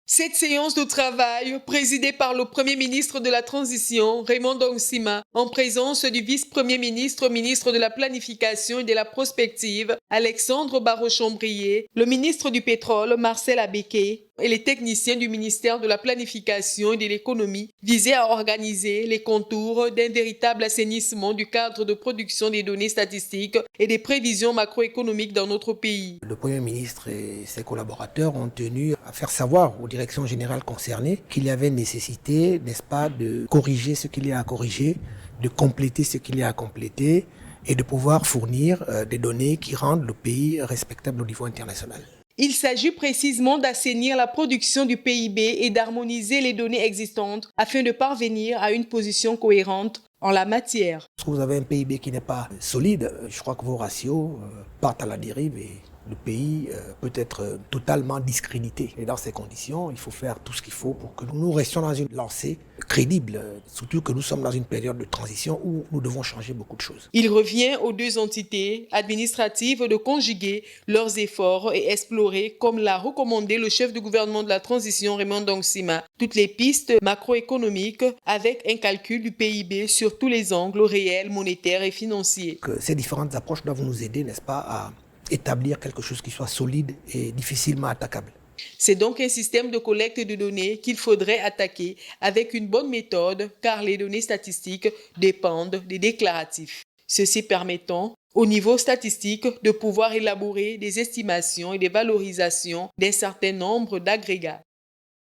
Cette séance de travail, présidée par le Premier ministre de la Transition, Raymond Ndongsima, en présence du vice-premier ministre, ministre de la Planification et de la Prospective, Alexandre Barrot-Chambrier, le ministre du Pétrole, Marcel Abeke, et les techniciens du ministère de la Planification et de l'Économie, visaient à organiser les contours d'un véritable assainissement du cadre de production des données statistiques et des prévisions macroéconomiques dans notre pays. Le Premier ministre et ses collaborateurs ont tenu à faire savoir aux directions générales concernées qu'il y avait nécessité, n'est-ce pas, de corriger ce qu'il y a à corriger, de compléter ce qu'il y a à compléter et de pouvoir fournir des données qui rendent le pays respectable au niveau international. Il s'agit précisément d'assainir la production du PIB et d'harmoniser les données existantes afin de parvenir à une position cohérente en la matière. Lorsque vous avez un PIB qui n'est pas solide, je crois que vos ratios partent à la dérive et le pays peut être totalement discrédité. Et dans ces conditions, il faut faire tout ce qu'il faut pour que nous restions dans une lancée crédible, surtout que nous sommes dans une période de transition où nous devons changer beaucoup de choses. Il revient aux deux entités administratives de conjuguer leurs efforts et explorer, comme l'a recommandé le chef du gouvernement de la transition Raymond Ndongsima, toutes les pistes macroéconomiques avec un calcul du PIB sur tous les angles réels, monétaires et financiers. Que ces différentes approches doivent nous aider, n'est-ce pas, à établir quelque chose qui soit solide et difficilement attaquable. C'est donc un système de collecte de données qu'il faudrait attaquer avec une bonne méthode car les données statistiques dépendent des déclaratifs. Ceci permettant, au niveau statistique, de pouvoir élaborer des estimations et des valorisations d'un certain nombre d'agrégats.